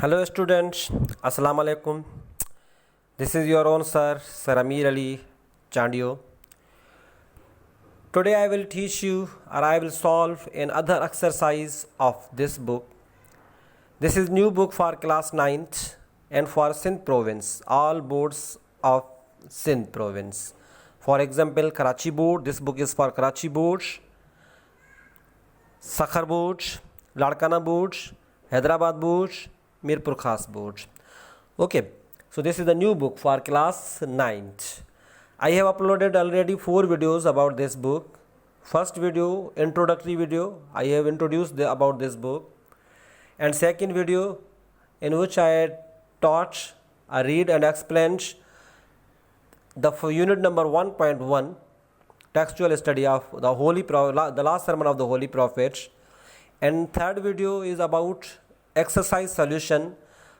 Hello students, Assalamu alaikum. This is your own Sir Amir Ali Chandio. Today I will teach you or I will solve another exercise of this book. This is new book for class 9th and for Sindh province, all boards of Sindh province. For example, Karachi board, this book is for Karachi boards, Sakhar boards, Ladkana boards, Hyderabad boards, Mirpur Khas boards. Okay, so this is the new book for class 9th. I have uploaded already 4 videos about this book. First video, introductory video, I have introduced about this book. And second video, in which I taught, I read and explained the unit number 1.1, textual study of the last sermon of the Holy Prophets. And third video is about exercise solution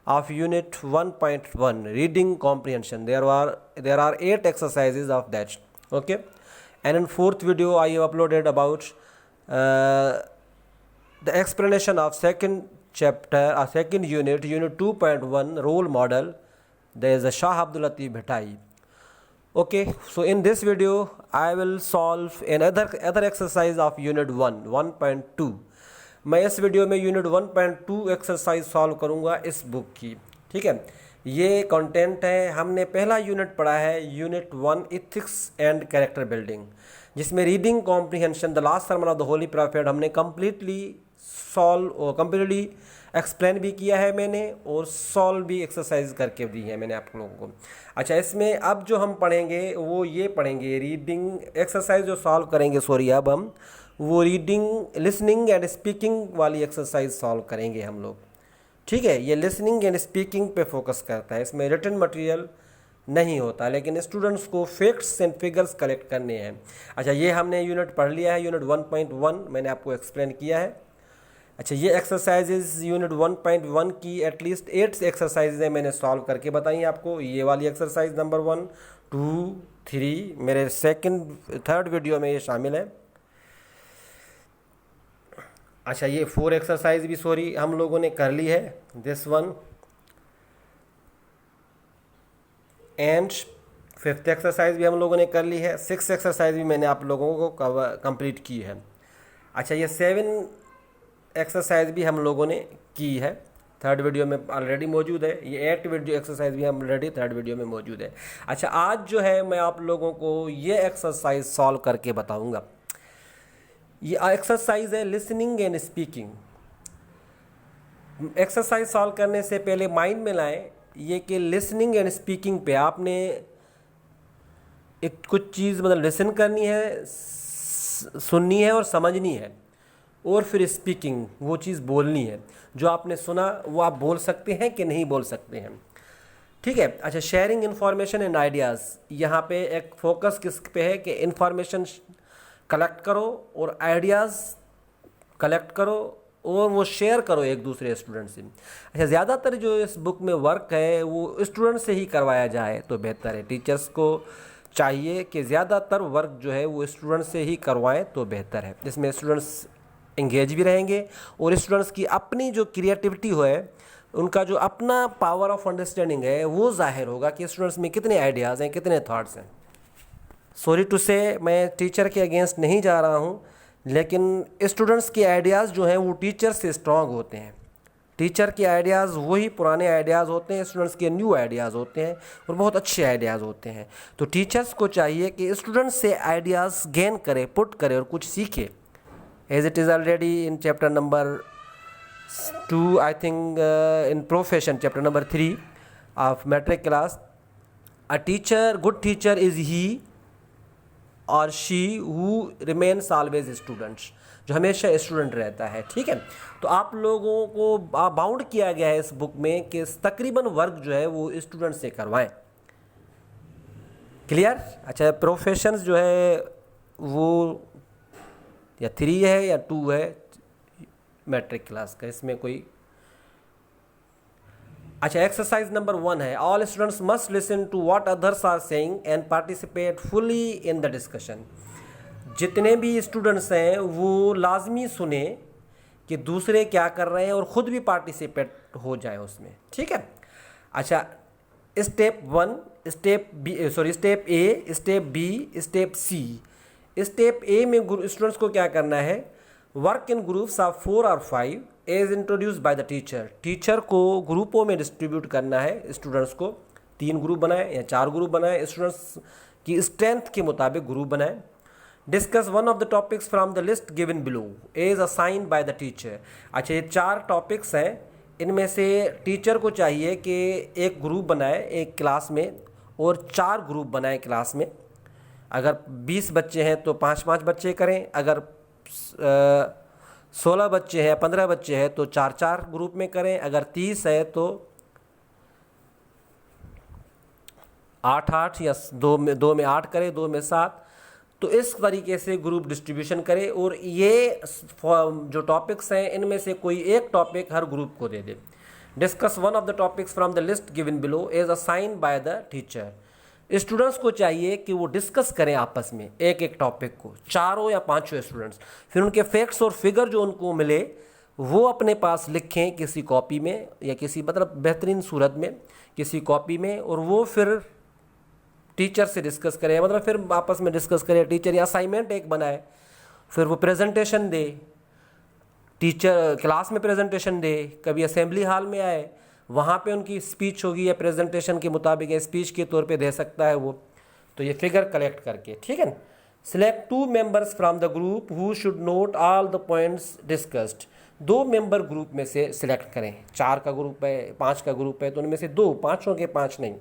of unit 1.1, reading comprehension. There are 8 exercises of that. Okay, and in fourth video I have uploaded about the explanation of second chapter or second unit 2.1, role model. There is a Shah Abdul Latif Bhattai. Okay, so in this video I will solve another exercise of unit 1.2. मैं इस video में unit 1.2 exercise solve करूंगा इस book की. ठीक है, ये content है. हमने पहला यूनिट पढ़ा है unit 1, ethics and character building, जिसमें reading comprehension the last sermon of the holy prophet हमने कंप्लीटली एक्सप्लेन भी किया है मैंने, और सॉल्व भी एक्सरसाइज करके दी है मैंने आप लोगों को. अच्छा, इसमें अब जो हम पढ़ेंगे वो ये पढ़ेंगे रीडिंग एक्सरसाइज जो सॉल्व करेंगे. अब हम वो रीडिंग, लिसनिंग एंड स्पीकिंग वाली एक्सरसाइज सॉल्व करेंगे हम लोग. ठीक है, ये लिसनिंग एंड स्पीकिंग पे फोकस करता है, इसमें रिटन मटेरियल नहीं होता, लेकिन स्टूडेंट्स को फैक्ट्स एंड फिगर्स कलेक्ट करने हैं. अच्छा, ये हमने यूनिट पढ़ लिया है, यूनिट 1.1 मैंने आपको एक्सप्लेन किया है. अच्छा, ये एक्सरसाइजेज यूनिट 1.1 की एटलीस्ट 8 एक्सरसाइजेज मैंने सॉल्व करके बताई आपको. ये वाली एक्सरसाइज नंबर 1, 2, 3 मेरे थर्ड वीडियो में ये शामिल है. अच्छा, ये 4 एक्सरसाइज भी हम लोगों ने कर ली है, this one. And 5th exercise भी हम लोगों ने कर ली है. 6th एक्सरसाइज भी मैंने आप लोगों को कंप्लीट की है. अच्छा, ये 7 एक्सरसाइज भी हम लोगों ने की है, थर्ड वीडियो में ऑलरेडी मौजूद है. ये 8 वीडियो एक्सरसाइज भी हम ऑलरेडी थर्ड वीडियो में मौजूद है. अच्छा, आज जो है मैं आप लोगों को ये एक्सरसाइज सॉल्व करके बताऊंगा. ये एक्सरसाइज है listening and speaking. Exercise solve करने से पहले माइंड में लाएं ये कि लिसनिंग एंड स्पीकिंग पे आपने एक कुछ चीज़ मतलब लिसन करनी है, सुननी है और समझनी है, और फिर स्पीकिंग वो चीज़ बोलनी है. जो आपने सुना वो आप बोल सकते हैं कि नहीं बोल सकते हैं. ठीक है. अच्छा, शेयरिंग इन्फॉर्मेशन एंड आइडियाज़, यहाँ पे एक फोकस किस पे है कि इन्फॉर्मेशन कलेक्ट करो और आइडियाज़ कलेक्ट करो और वो शेयर करो एक दूसरे स्टूडेंट से. अच्छा, ज़्यादातर जो इस बुक में वर्क है वो स्टूडेंट से ही करवाया जाए तो बेहतर है. टीचर्स को चाहिए कि ज़्यादातर वर्क जो है वो स्टूडेंट से ही करवाएं तो बेहतर है. इसमें स्टूडेंट्स एंगेज भी रहेंगे और स्टूडेंट्स की अपनी जो क्रिएटिविटी है, उनका जो अपना पावर ऑफ अंडरस्टैंडिंग है वो जाहिर होगा कि स्टूडेंट्स में कितने आइडियाज़ हैं, कितने थाट्स हैं. सॉरी टू से, मैं टीचर के अगेंस्ट नहीं जा रहा हूँ, लेकिन स्टूडेंट्स के आइडियाज़ जो हैं वो टीचर से स्ट्रॉन्ग होते हैं. टीचर के आइडियाज़ वही पुराने आइडियाज़ होते हैं, स्टूडेंट्स के न्यू आइडियाज़ होते हैं और बहुत अच्छे आइडियाज़ होते हैं. तो टीचर्स को चाहिए कि स्टूडेंट्स से आइडियाज़ गेन करे, पुट करे और कुछ सीखे. As it is already in chapter number 2, I think in profession chapter number 3 of matric class. A teacher, good teacher is he और she who remains always students, जो हमेशा student रहता है. ठीक है, तो आप लोगों को बाउंड किया गया है इस बुक में कि तकरीबन वर्क जो है वो स्टूडेंट से करवाएं. क्लियर. अच्छा, प्रोफेशंस जो है वो या 3 है या 2 है मैट्रिक क्लास का, इसमें कोई. अच्छा, एक्सरसाइज नंबर 1 है all students must listen to what others are saying and participate fully in the discussion. जितने भी स्टूडेंट्स हैं वो लाजमी सुने कि दूसरे क्या कर रहे हैं और ख़ुद भी पार्टिसिपेट हो जाए उसमें। ठीक है। अच्छा, step 1, step B, sorry step A, step B, step C. Step A में स्टूडेंट्स को क्या करना है, वर्क इन ग्रुप्स ऑफ 4 और 5 as introduced by the teacher. Teacher को ग्रुपों में डिस्ट्रीब्यूट करना है, स्टूडेंट्स को 3 ग्रुप बनाए या 4 ग्रुप बनाए, स्टूडेंट्स की स्ट्रेंथ के मुताबिक ग्रुप बनाए। Discuss one of the topics from the list given below as assigned by the teacher. अच्छा, ये 4 टॉपिक्स हैं, इनमें से टीचर को चाहिए कि एक ग्रुप बनाए एक क्लास में और 4 ग्रुप बनाए क्लास में। अगर 20 बच्चे हैं तो 5-5 बच्चे करें, अगर 16 बच्चे हैं, 15 बच्चे हैं तो 4-4 ग्रुप में करें, अगर 30 है तो 8-8 या 2 में 8 करें, 2 में 7। तो इस तरीके से ग्रुप डिस्ट्रीब्यूशन करें और ये जो टॉपिक्स हैं इनमें से कोई एक टॉपिक हर ग्रुप को दे दे। Discuss one of the topics from the list given below as assigned by the teacher. Students को चाहिए कि वो डिस्कस करें आपस में एक एक टॉपिक को, 4 या 5 स्टूडेंट्स। फिर उनके फैक्ट्स और फिगर जो उनको मिले वो अपने पास लिखें किसी कॉपी में या किसी मतलब बेहतरीन सूरत में किसी कॉपी में, और वो फिर टीचर से डिस्कस करें, मतलब फिर आपस में डिस्कस करें। टीचर या असाइनमेंट एक बनाए, फिर वो प्रेजेंटेशन दे, टीचर क्लास में प्रेजेंटेशन दे, कभी असेंबली हॉल में आए, वहाँ पे उनकी स्पीच होगी या प्रेजेंटेशन के मुताबिक या स्पीच के तौर पे दे सकता है वो। तो ये फिगर कलेक्ट करके, ठीक है ना। Select 2 members from the group who should note all the points discussed. 2 member group में से सिलेक्ट करें। 4 का ग्रुप है, 5 का ग्रुप है, तो उनमें से 2, 5 के 5 नहीं,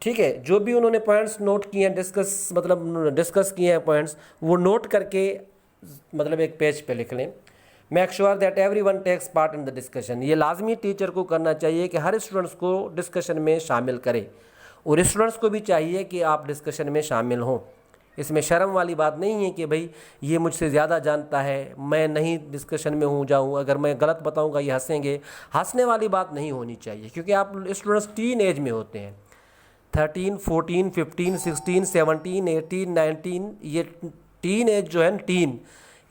ठीक है। जो भी उन्होंने पॉइंट्स नोट किए हैं, डिस्कस किए हैं पॉइंट्स, वो नोट करके मतलब एक पेज पे लिख लें। Make sure that everyone takes part in the discussion. ये लाजमी टीचर को करना चाहिए कि हर स्टूडेंट्स को डिस्कशन में शामिल करे, और स्टूडेंट्स को भी चाहिए कि आप डिस्कशन में शामिल हों। इसमें शर्म वाली बात नहीं है कि भाई ये मुझसे ज़्यादा जानता है, मैं नहीं डिस्कशन में जाऊँ, अगर मैं गलत बताऊँगा ये हंसेंगे। हंसने वाली बात नहीं होनी चाहिए, क्योंकि आप स्टूडेंट्स टीन एज में होते हैं, 13, 14, 15, 16, 17, 18, 19। ये टीन एज जो है टीन,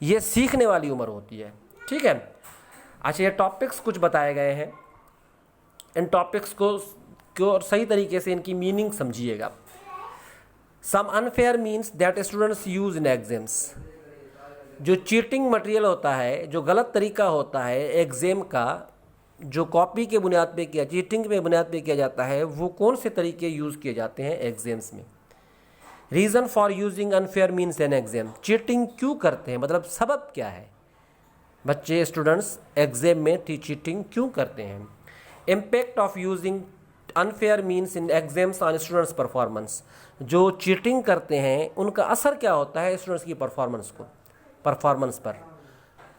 ये सीखने वाली उम्र होती है, ठीक है। अच्छा, ये टॉपिक्स कुछ बताए गए हैं, इन टॉपिक्स को सही तरीके से इनकी मीनिंग समझिएगा। Some unfair means that students use in exams. जो चीटिंग मटेरियल होता है, जो गलत तरीका होता है एग्ज़ाम का, जो कॉपी के बुनियाद पे किया, चीटिंग के बुनियाद पे किया जाता है, वो कौन से तरीके यूज़ किए जाते हैं एग्जाम्स में। Reason for using unfair means an exam. Cheating क्यों करते हैं, मतलब सबब क्या है, बच्चे स्टूडेंट्स एग्जाम में चीटिंग क्यों करते हैं। Impact of using unfair means in exams on students performance. जो चीटिंग करते हैं उनका असर क्या होता है स्टूडेंट्स की परफॉर्मेंस पर।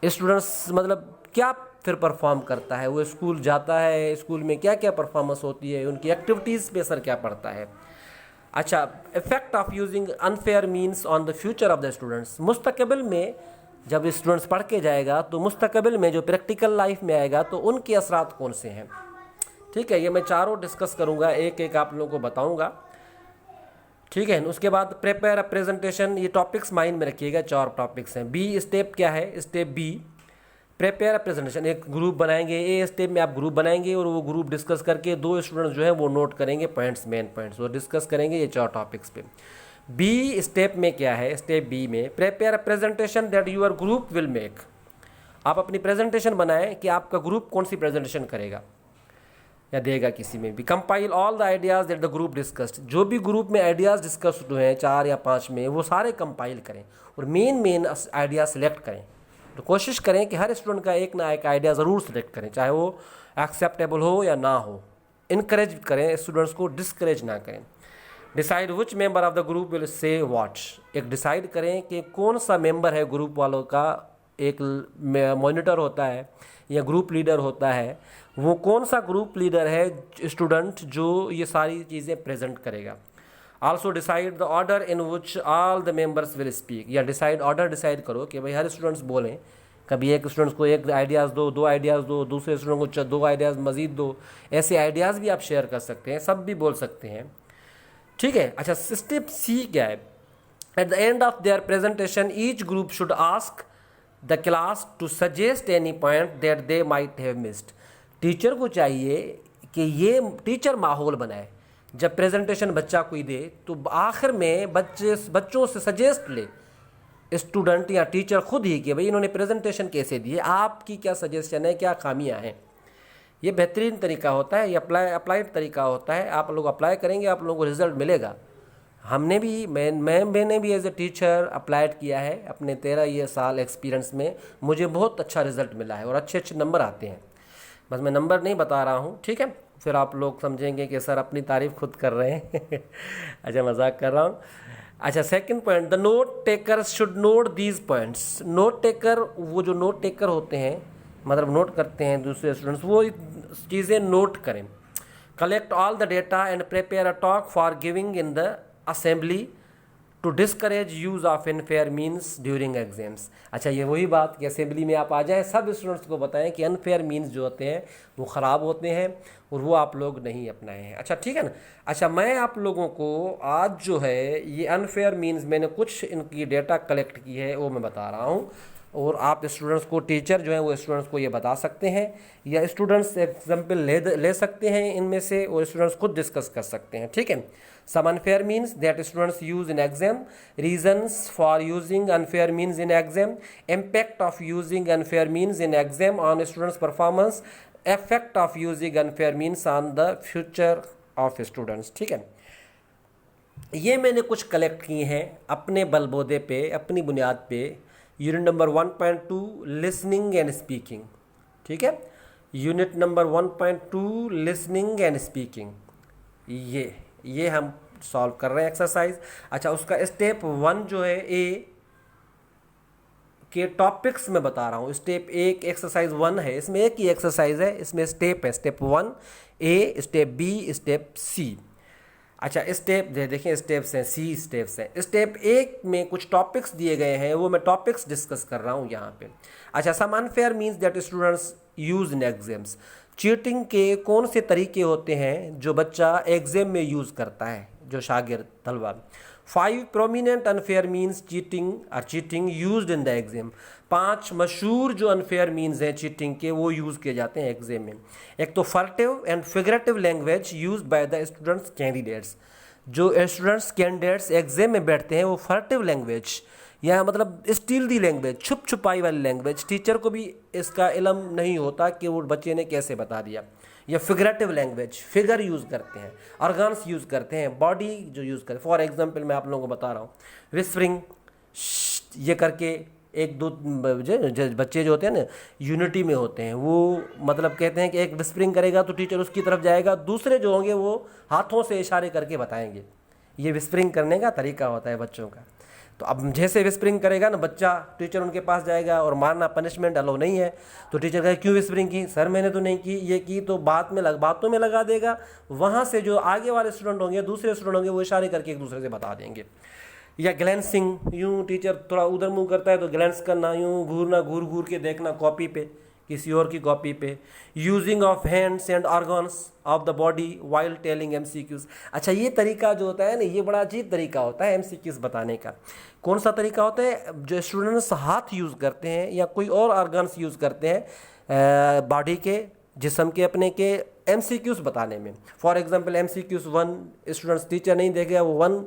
स्टूडेंट्स मतलब क्या फिर परफॉर्म करता है, वो स्कूल जाता है, स्कूल में क्या क्या परफॉर्मेंस होती है, उनकी एक्टिविटीज़ पे असर क्या पड़ता है। अच्छा, effect of using unfair means on the future of the students. मुस्तकबिल में जब स्टूडेंट्स पढ़ के जाएगा तो मुस्तकबिल में जो प्रैक्टिकल लाइफ में आएगा तो उनके असरात कौन से हैं, ठीक है। ये मैं चारों डिस्कस करूँगा, एक एक आप लोगों को बताऊँगा, ठीक है। उसके बाद प्रिपेयर अ प्रेजेंटेशन। ये टॉपिक्स माइंड में रखिएगा, 4 टॉपिक्स हैं। बी स्टेप क्या है, step be prepare a presentation. एक ग्रुप बनाएंगे, ए स्टेप में आप ग्रुप बनाएंगे और वो ग्रुप डिस्कस करके 2 स्टूडेंट्स जो है वो नोट करेंगे पॉइंट्स, मेन पॉइंट्स वो डिस्कस करेंगे ये 4 टॉपिक्स पे। बी स्टेप में क्या है, स्टेप बी में prepare a presentation that your group will make. आप अपनी प्रेजेंटेशन बनाएं कि आपका ग्रुप कौन सी प्रेजेंटेशन करेगा या देगा किसी में भी। Compile all the ideas that the group discussed. जो भी ग्रुप में आइडियाज़ डिस्कस हुए हैं 4 या 5 में, वो सारे कंपाइल करें और मेन आइडिया सेलेक्ट करें। तो कोशिश करें कि हर स्टूडेंट का एक ना एक आइडिया ज़रूर सेलेक्ट करें, चाहे वो एक्सेप्टेबल हो या ना हो। इनकरेज करें स्टूडेंट्स को, डिस्करेज ना करें। Decide which member of the group will say what. एक डिसाइड करें कि कौन सा मेंबर है ग्रुप वालों का, एक मॉनिटर होता है या ग्रुप लीडर होता है, वो कौन सा ग्रुप लीडर है स्टूडेंट जो ये सारी चीज़ें प्रेजेंट करेगा। Also decide the order in which all the members will speak. या ऑर्डर डिसाइड करो कि भाई हर स्टूडेंट्स बोलें। कभी एक स्टूडेंट्स को एक आइडियाज़ दो, 2 आइडियाज़ दो, दूसरे स्टूडेंट को 2 आइडियाज़ मज़ीद दो। ऐसे आइडियाज़ भी आप शेयर कर सकते हैं, सब भी बोल सकते हैं, ठीक है। अच्छा, स्टेप सी क्या है, at the end of their presentation each group should ask the class to suggest any point that they might have missed. Teacher को चाहिए कि ये टीचर माहौल बनाए, जब प्रेजेंटेशन बच्चा कोई दे तो आखिर में बच्चों से सजेस्ट ले, स्टूडेंट या टीचर खुद ही कि भाई इन्होंने प्रेजेंटेशन कैसे दी है, आपकी क्या सजेशन है, क्या खामियां हैं। ये बेहतरीन तरीका होता है, ये अप्लाइड तरीका होता है। आप लोग अप्लाई करेंगे, आप लोगों को रिजल्ट मिलेगा। हमने भी मैंने भी एज ए टीचर अप्लाइड किया है अपने 13 ये साल एक्सपीरियंस में। मुझे बहुत अच्छा रिजल्ट मिला है और अच्छे अच्छे नंबर आते हैं। बस मैं नंबर नहीं बता रहा हूँ, ठीक है, फिर आप लोग समझेंगे कि सर अपनी तारीफ़ खुद कर रहे हैं। अच्छा, मजाक कर रहा हूँ। अच्छा, second point, the note taker should note these points. Note taker, वो जो नोट टेकर होते हैं, मतलब नोट करते हैं दूसरे स्टूडेंट्स, वो चीज़ें नोट करें। Collect all the data and prepare a talk for giving in the assembly to discourage use of unfair means during exams. अच्छा, ये वही बात कि असेंबली में आप आ जाएं, सब स्टूडेंट्स को बताएं कि अनफेयर मीन्स जो होते हैं वो ख़राब होते हैं और वो आप लोग नहीं अपनाए हैं। अच्छा, ठीक है ना। अच्छा, मैं आप लोगों को आज जो है ये अनफेयर मीन्स, मैंने कुछ इनकी डेटा कलेक्ट की है वो मैं बता रहा हूँ, और आप स्टूडेंट्स को, टीचर जो है वो स्टूडेंट्स को ये बता सकते हैं, या स्टूडेंट्स एग्जाम्पल ले सकते हैं इनमें से, और स्टूडेंट्स खुद डिस्कस कर सकते हैं, ठीक है। Some unfair means that students use in exam, reasons for using unfair means in exam, impact of using unfair means in exam on students performance, effect of using unfair means on the future of students, ठीक है। ये मैंने कुछ collect किए हैं अपने बलबोदे पे, अपनी बुनियाद पे। Unit number 1.2 listening and speaking, ठीक है। Unit number 1.2 listening and speaking, ये हम सॉल्व कर रहे हैं एक्सरसाइज। अच्छा, उसका स्टेप 1 जो है ए के टॉपिक्स में बता रहा हूँ। स्टेप 1 एक्सरसाइज 1 है, इसमें एक ही एक्सरसाइज है, इसमें स्टेप है, स्टेप 1 ए, स्टेप बी, स्टेप सी। अच्छा, स्टेप देखिए, स्टेप्स हैं, सी स्टेप्स हैं। स्टेप 1 में कुछ टॉपिक्स दिए गए हैं, वो मैं टॉपिक्स डिस्कस कर रहा हूँ यहाँ पे। अच्छा, some unfair means that students use in exams. Cheating के कौन से तरीके होते हैं जो बच्चा एग्जाम में यूज़ करता है, जो शागिर्द तलबा। 5 prominent unfair means cheating used in the exam. 5 मशहूर जो अनफेयर मीन्स हैं चीटिंग के, वो यूज़ किए जाते हैं एग्जाम में। एक तो furtive and figurative language use by the students candidates. जो स्टूडेंट्स कैंडिडेट्स एग्जाम में बैठते हैं वो फर्टिव लैंग्वेज, या मतलब स्टील दी लैंग्वेज, छुप छुपाई वाली लैंग्वेज, टीचर को भी इसका इल्म नहीं होता कि वो बच्चे ने कैसे बता दिया। या फिगरेटिव लैंग्वेज, फिगर यूज़ करते हैं, ऑर्गन्स यूज़ करते हैं, बॉडी जो यूज़ करते हैं। फॉर एग्जांपल मैं आप लोगों को बता रहा हूँ, विस्परिंग, ये करके एक दो बच्चे जो होते हैं ना यूनिटी में होते हैं, वो मतलब कहते हैं कि एक विस्परिंग करेगा तो टीचर उसकी तरफ जाएगा, दूसरे जो होंगे वो हाथों से इशारे करके बताएंगे। ये विस्परिंग करने का तरीका होता है बच्चों का। तो अब जैसे विस्परिंग करेगा ना बच्चा, टीचर उनके पास जाएगा, और मारना पनिशमेंट अलो नहीं है, तो टीचर कहे क्यों विस्परिंग की, सर मैंने तो नहीं की, ये की, तो बातों में लगा देगा। वहाँ से जो आगे वाले स्टूडेंट होंगे, दूसरे स्टूडेंट होंगे, वो इशारे करके एक दूसरे से बता देंगे। या ग्लैंसिंग, यूँ टीचर थोड़ा उधर मुँह करता है तो ग्लैंस करना, यूँ घूरना, घूर के देखना कॉपी पे, किसी और की कॉपी पे। Using of hands and organs of the body while telling MCQs। अच्छा, ये तरीका जो होता है ना, ये बड़ा अजीब तरीका होता है MCQs बताने का। कौन सा तरीका होता है? जो स्टूडेंट्स हाथ यूज़ करते हैं या कोई और ऑर्गन्स यूज़ करते हैं बॉडी के, जिस्म के, अपने के MCQs बताने में। For example MCQs 1 students, teacher नहीं देखेगा, वो 1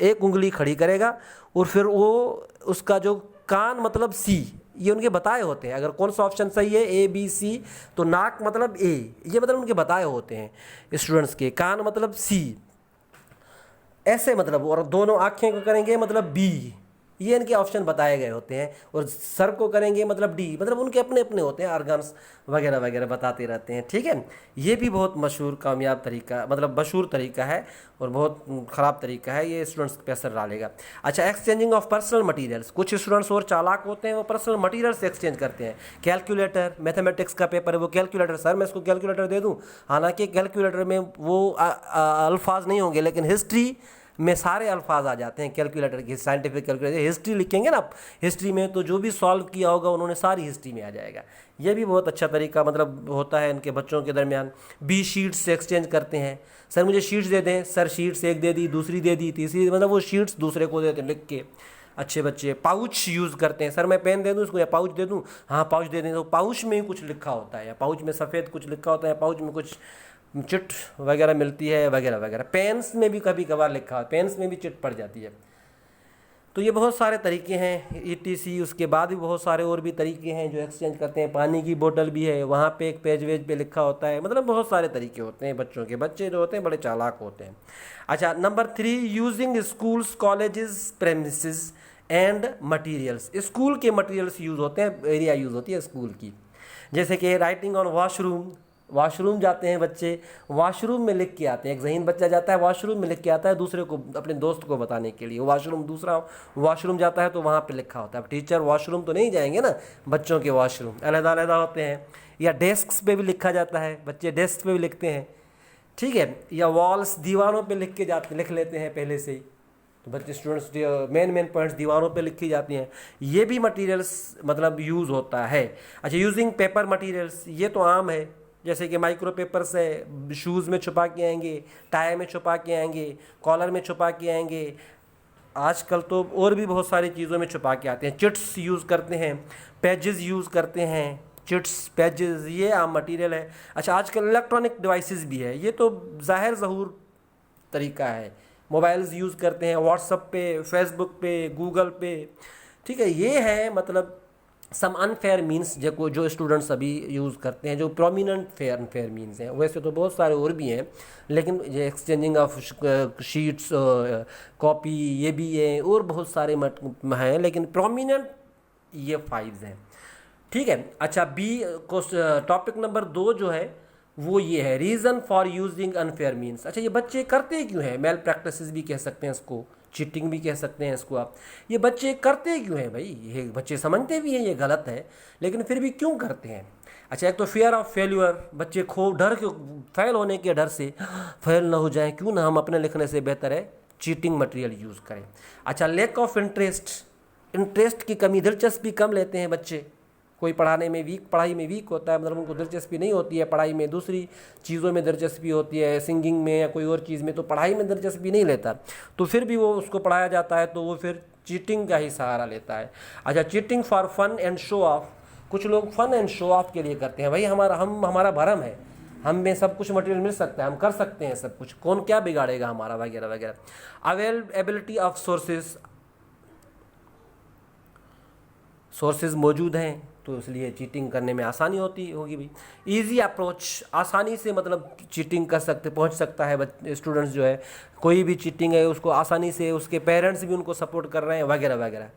एक उंगली खड़ी करेगा और फिर वो उसका जो कान मतलब C, ये उनके बताए होते हैं। अगर कौन सा ऑप्शन सही है ABC, तो नाक मतलब A, ये मतलब उनके बताए होते हैं स्टूडेंट्स के। कान मतलब C, ऐसे मतलब, और दोनों आँखें को करेंगे मतलब B, ये इनके ऑप्शन बताए गए होते हैं। और सर को करेंगे मतलब D, मतलब उनके अपने अपने होते हैं, ऑर्गन्स वगैरह वगैरह बताते रहते हैं, ठीक है। ये भी बहुत मशहूर कामयाब तरीका, मतलब मशहूर तरीका है और बहुत ख़राब तरीका है, ये स्टूडेंट्स पे असर डालेगा। अच्छा, एक्सचेंजिंग ऑफ पर्सनल मटीरियल्स। कुछ स्टूडेंट्स और चालाक होते हैं, वो पर्सनल मटीरियल्स एक्सचेंज करते हैं। कैलकुलेटर, मैथमेटिक्स का पेपर है, वो कैलकुलेटर, सर मैं इसको कैलकुलेटर दे दूँ, हालांकि कैलकुलेटर में वो अल्फाज नहीं होंगे, लेकिन हिस्ट्री में सारे अल्फाज आ जाते हैं कैलकुलेटर की। साइंटिफिक कैलकुलेटर, हिस्ट्री लिखेंगे ना आप, हिस्ट्री में तो जो भी सॉल्व किया होगा उन्होंने सारी हिस्ट्री में आ जाएगा। ये भी बहुत अच्छा तरीका मतलब होता है इनके बच्चों के दरमियान। B शीट्स से एक्सचेंज करते हैं, सर मुझे शीट्स दे दें, सर शीट्स एक दे दी, दूसरी दे दी, तीसरी, मतलब वो शीट्स दूसरे को देते लिख के। अच्छे बच्चे पाउच यूज़ करते हैं, सर मैं पेन दे दूँ इसको या पाउच दे दूँ, हाँ पाउच दे दें, तो पाउच में ही कुछ लिखा होता है या पाउच में सफ़ेद कुछ लिखा होता है, पाउच में कुछ चिट वगैरह मिलती है वगैरह वगैरह। पेन्स में भी कभी कभार लिखा है, पेन्स में भी चिट पड़ जाती है। तो ये बहुत सारे तरीके हैं ETC। उसके बाद भी बहुत सारे और भी तरीके हैं जो एक्सचेंज करते हैं। पानी की बोतल भी है, वहाँ पे एक पेज वेज पे लिखा होता है, मतलब बहुत सारे तरीके होते हैं बच्चों के। बच्चे जो होते हैं बड़े चालाक होते हैं। अच्छा, number 3, using schools colleges premises and materials. School के मटीरियल्स यूज़ होते हैं, एरिया यूज़ होती है स्कूल की, जैसे कि राइटिंग ऑन वॉशरूम। वॉशरूम जाते हैं बच्चे, वॉशरूम में लिख के आते हैं। एक ज़हीन बच्चा जाता है वॉशरूम में लिख के आता है दूसरे को, अपने दोस्त को बताने के लिए। वॉशरूम दूसरा वॉशरूम जाता है तो वहाँ पे लिखा होता है। अब टीचर वॉशरूम तो नहीं जाएंगे ना, बच्चों के वॉशरूम अलग-अलग होते हैं। या डेस्क पे भी लिखा जाता है, बच्चे डेस्क पे भी लिखते हैं, ठीक है। या वॉल्स, दीवारों पे लिख लेते हैं पहले से ही, तो बच्चे स्टूडेंट्स मेन पॉइंट्स दीवारों पे लिखी जाती हैं। ये भी मटेरियल्स मतलब यूज़ होता है। अच्छा, यूजिंग पेपर मटेरियल्स, ये तो आम है, जैसे कि माइक्रो पेपर से शूज़ में छुपा के आएंगे, टाई में छुपा के आएंगे, कॉलर में छुपा के आएंगे, आजकल तो और भी बहुत सारी चीज़ों में छुपा के आते हैं। चिट्स यूज़ करते हैं, पेजेस यूज़ करते हैं, चिट्स पेजेस ये आम मटेरियल है। अच्छा, आजकल इलेक्ट्रॉनिक डिवाइसेस भी है, ये तो ज़ाहिर ज़हूर तरीका है। मोबाइल्स यूज़ करते हैं, व्हाट्सएप पे, फेसबुक पे, गूगल पे, ठीक है। ये है मतलब सम अनफेयर मीन्स जो स्टूडेंट्स अभी यूज़ करते हैं, जो प्रोमिनेंट फेयर मीन्स हैं। वैसे तो बहुत सारे और भी हैं, लेकिन ये एक्सचेंजिंग ऑफ शीट्स, कॉपी, ये भी है, और बहुत सारे हैं, लेकिन प्रोमिनेंट ये 5 हैं, ठीक है। अच्छा, टॉपिक नंबर 2 जो है वो ये है, reason for using unfair means. अच्छा, ये बच्चे करते क्यों हैं? मेल प्रैक्टिसेस भी कह सकते हैं इसको, चीटिंग भी कह सकते हैं इसको आप। ये बच्चे करते क्यों हैं भाई? ये बच्चे समझते भी हैं ये गलत है, लेकिन फिर भी क्यों करते हैं? अच्छा, एक तो फियर ऑफ फेल्यूर, बच्चे डर के, फेल होने के डर से, फेल ना हो जाए, क्यों ना हम अपने लिखने से बेहतर है चीटिंग मटेरियल यूज़ करें। अच्छा, लैक ऑफ इंटरेस्ट की कमी, दिलचस्पी कम लेते हैं बच्चे। कोई पढ़ाई में वीक होता है, मतलब उनको दिलचस्पी नहीं होती है पढ़ाई में, दूसरी चीज़ों में दिलचस्पी होती है, सिंगिंग में या कोई और चीज़ में, तो पढ़ाई में दिलचस्पी नहीं लेता, तो फिर भी वो उसको पढ़ाया जाता है तो वो फिर चीटिंग का ही सहारा लेता है। अच्छा, cheating for fun and show off, कुछ लोग फन एंड शो ऑफ के लिए करते हैं। भाई हमारा भरम है, हम में सब कुछ मटेरियल मिल सकता है, हम कर सकते हैं सब कुछ, कौन क्या बिगाड़ेगा हमारा, वगैरह वगैरह। अवेलेबिलिटी ऑफ सोर्सेज मौजूद हैं तो इसलिए चीटिंग करने में आसानी होगी भी। इजी अप्रोच, आसानी से मतलब चीटिंग पहुंच सकता है स्टूडेंट्स जो है, कोई भी चीटिंग है उसको आसानी से, उसके पेरेंट्स भी उनको सपोर्ट कर रहे हैं वगैरह वगैरह,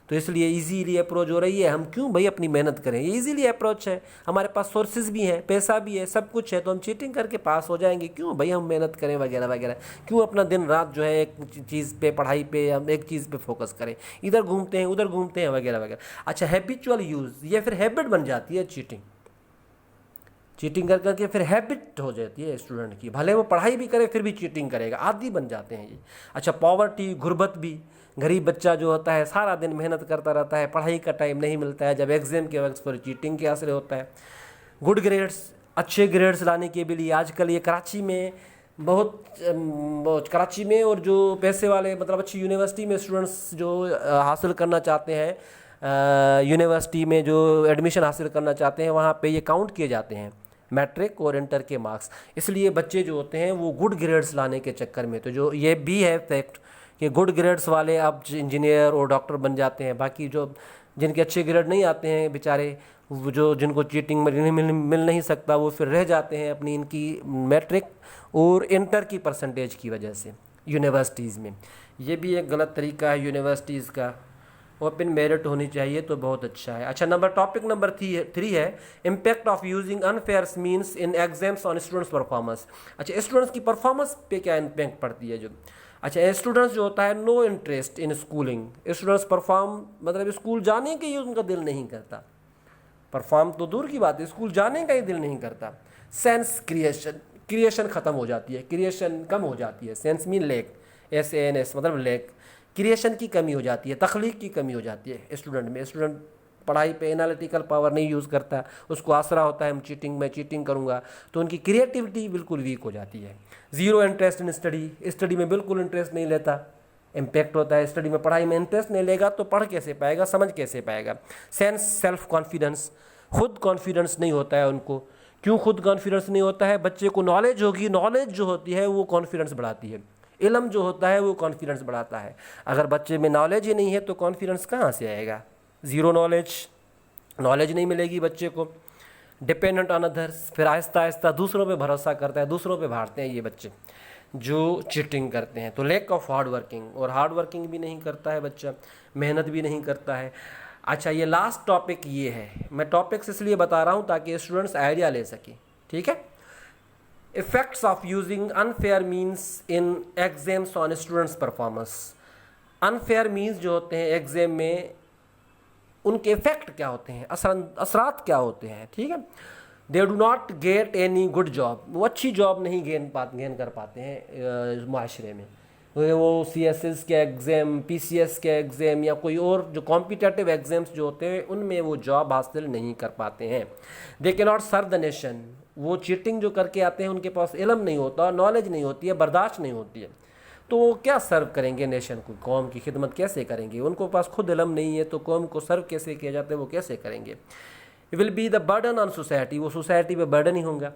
तो इसलिए इजीली अप्रोच हो रही है। हम क्यों भाई अपनी मेहनत करें, ये इजीली अप्रोच है, हमारे पास सोर्सेज भी हैं, पैसा भी है, सब कुछ है, तो हम चीटिंग करके पास हो जाएंगे, क्यों भाई हम मेहनत करें वगैरह वगैरह, क्यों अपना दिन रात जो है एक चीज़ पे, पढ़ाई पे, हम एक चीज़ पे फोकस करें, इधर घूमते हैं उधर घूमते हैं वगैरह वगैरह। अच्छा, हैबिचुअल यूज़, ये फिर हैबिट बन जाती है चीटिंग कर करके, फिर हैबिट हो जाती है स्टूडेंट की, भले वो पढ़ाई भी करे फिर भी चीटिंग करेगा, आदी बन जाते हैं ये। अच्छा, पॉवर्टी, गुर्बत भी, गरीब बच्चा जो होता है सारा दिन मेहनत करता रहता है, पढ़ाई का टाइम नहीं मिलता है, जब एग्ज़ाम के वक्त पर चीटिंग के असर होता है। गुड ग्रेड्स, अच्छे ग्रेड्स लाने के लिए आजकल ये कराची में और जो पैसे वाले मतलब अच्छी यूनिवर्सिटी में स्टूडेंट्स जो हासिल करना चाहते हैं, यूनिवर्सिटी में जो एडमिशन हासिल करना चाहते हैं, वहाँ पे ये काउंट किए जाते हैं मैट्रिक और इंटर के मार्क्स। इसलिए बच्चे जो होते हैं वो गुड ग्रेड्स लाने के चक्कर में, तो जो ये भी है फैक्ट कि गुड ग्रेड्स वाले अब इंजीनियर और डॉक्टर बन जाते हैं। बाकी जो जिनके अच्छे ग्रेड नहीं आते हैं बेचारे, जिनको चीटिंग में मिल नहीं सकता, वो फिर रह जाते हैं अपनी इनकी मैट्रिक और इंटर की परसेंटेज की वजह से यूनिवर्सिटीज़ में। ये भी एक गलत तरीका है यूनिवर्सिटीज़ का, ओपन मेरिट होनी चाहिए तो बहुत अच्छा है। अच्छा, टॉपिक नंबर 3 है impact of using unfair means in exams on students performance. अच्छा, स्टूडेंट्स की परफॉर्मेंस पे क्या इम्पैक्ट पड़ती है जो? अच्छा, स्टूडेंट्स जो होता है no interest in schooling, students perform मतलब स्कूल जाने के ही उनका दिल नहीं करता, परफॉर्म तो दूर की बात है, स्कूल जाने का ही दिल नहीं करता। सेंस क्रिएशन ख़त्म हो जाती है, क्रिएशन कम हो जाती है, सेंस मीन लेक, SANS मतलब लेक, क्रिएशन की कमी हो जाती है, तख्लीक की कमी हो जाती है स्टूडेंट में। स्टूडेंट पढ़ाई पे एनालिटिकल पावर नहीं यूज़ करता, उसको आसरा होता है मैं चीटिंग करूँगा, तो उनकी क्रिएटिविटी बिल्कुल वीक हो जाती है। ज़ीरो इंटरेस्ट इन स्टडी में बिल्कुल इंटरेस्ट नहीं लेता, इम्पैक्ट होता है। स्टडी में, पढ़ाई में इंटरेस्ट नहीं लेगा तो पढ़ कैसे पाएगा, समझ कैसे पाएगा। सेंस सेल्फ कॉन्फिडेंस, खुद कॉन्फिडेंस नहीं होता है उनको। क्यों खुद कॉन्फिडेंस नहीं होता है? बच्चे को नॉलेज होगी, नॉलेज जो होती है वो कॉन्फिडेंस बढ़ाती है। इल्म जो होता है वो कॉन्फिडेंस बढ़ाता है। अगर बच्चे में नॉलेज ही नहीं है तो कॉन्फिडेंस कहाँ से आएगा? ज़ीरो नॉलेज नहीं मिलेगी बच्चे को। डिपेंडेंट ऑन अदर्स, फिर आहिस्ता आहिस्ता दूसरों पे भरोसा करता है, दूसरों पे भागते हैं ये बच्चे जो चीटिंग करते हैं। तो लैक ऑफ हार्ड वर्किंग, और हार्ड वर्किंग भी नहीं करता है बच्चा, मेहनत भी नहीं करता है। अच्छा, ये लास्ट टॉपिक ये है। मैं टॉपिक्स इसलिए बता रहा हूँ ताकि स्टूडेंट्स आइडिया ले सकें, ठीक है। Effects of using unfair means in exams on students performance. Unfair means जो होते हैं एग्जाम में, उनके इफेक्ट क्या होते हैं, असरात क्या होते हैं, ठीक है। They do not get any good job, वो अच्छी जॉब नहीं गेन कर पाते हैं माशरे में। वो CSS के एग्ज़ाम, PCS के एग्ज़ाम या कोई और जो कॉम्पिटेटिव एग्ज़ाम्स जो होते हैं उनमें वो जॉब हासिल नहीं कर पाते हैं। They can not serve the nation, वो चीटिंग जो करके आते हैं उनके पास इल्म नहीं होता, नॉलेज नहीं होती है, बर्दाश्त नहीं होती है, तो वो क्या सर्व करेंगे नेशन को, कौम की खिदमत कैसे करेंगे? उनको पास खुद इल्म नहीं है तो कौम को सर्व कैसे किया जाता है वो कैसे करेंगे? It will be the burden on society, वो सोसाइटी पे बर्डन ही होगा,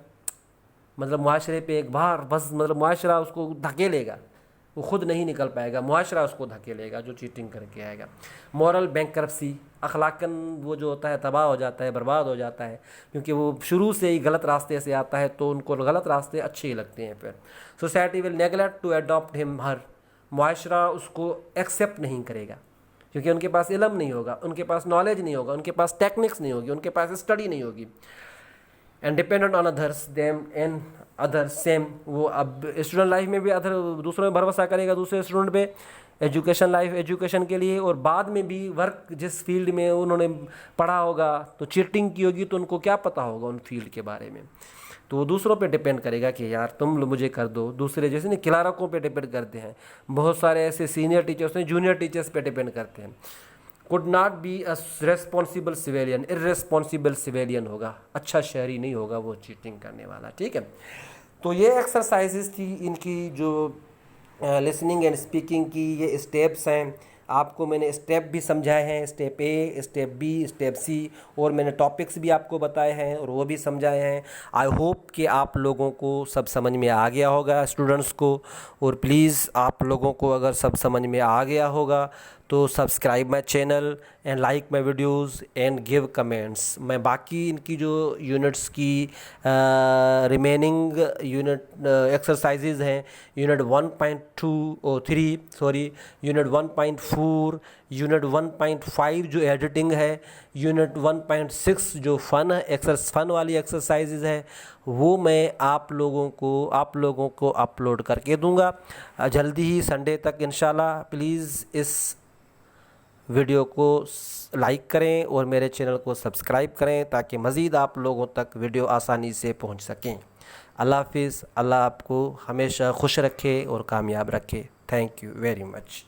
मतलब मुआशरे पे एक बार बस, मतलब मुआशरा उसको धकेलेगा, वो खुद नहीं निकल पाएगा, मुआशरा उसको धकेलेगा जो चीटिंग करके आएगा। मॉरल बैंकरप्सी, अखलाकन वो जो होता है तबाह हो जाता है, बर्बाद हो जाता है, क्योंकि वो शुरू से ही गलत रास्ते से आता है तो उनको गलत रास्ते अच्छे ही लगते हैं। फिर society will neglect to adopt him her, मुआशरा उसको एक्सेप्ट नहीं करेगा क्योंकि उनके पास इल्म नहीं होगा, उनके पास नॉलेज नहीं होगा, उनके पास टेक्निक्स नहीं होगी, उनके पास स्टडी नहीं होगी। And dependent on others them and other same, वो अब स्टूडेंट लाइफ में भी अदर दूसरों में भरोसा करेगा, दूसरे स्टूडेंट पे, एजुकेशन के लिए, और बाद में भी वर्क जिस फील्ड में उन्होंने पढ़ा होगा तो चीटिंग की होगी तो उनको क्या पता होगा उन फील्ड के बारे में, तो वो दूसरों पे डिपेंड करेगा कि यार तुम मुझे कर दो। दूसरे जैसे ना क्लार्कों पे डिपेंड करते हैं, बहुत सारे ऐसे सीनियर टीचर्स हैं जूनियर टीचर्स पे डिपेंड करते हैं। Could not be a responsible civilian, irresponsible civilian होगा, अच्छा शहरी नहीं होगा वो चीटिंग करने वाला, ठीक है। तो ये एक्सरसाइजेस थी इनकी, जो लिसनिंग एंड स्पीकिंग की ये स्टेप्स हैं। आपको मैंने स्टेप भी समझाए हैं, step A, step B, step C, और मैंने टॉपिक्स भी आपको बताए हैं और वो भी समझाए हैं। आई होप कि आप लोगों को सब समझ में आ गया होगा स्टूडेंट्स को, और प्लीज़ आप लोगों को अगर सब समझ में आ गया होगा तो subscribe my channel and like my videos and give comments. मैं बाकी इनकी जो यूनिट्स की रिमेनिंग यूनिट एक्सरसाइजेज हैं, यूनिट 1.3 यूनिट 1.4, यूनिट 1.5 जो एडिटिंग है, यूनिट 1.6 जो फन वाली एक्सरसाइजेज है, वो मैं आप लोगों को अपलोड करके दूंगा जल्दी ही, संडे तक इंशाल्लाह। प्लीज़ इस वीडियो को लाइक करें और मेरे चैनल को सब्सक्राइब करें ताकि मज़ीद आप लोगों तक वीडियो आसानी से पहुंच सकें। अल्लाह हाफिज़, अल्लाह आपको हमेशा खुश रखे और कामयाब रखे। Thank you very much.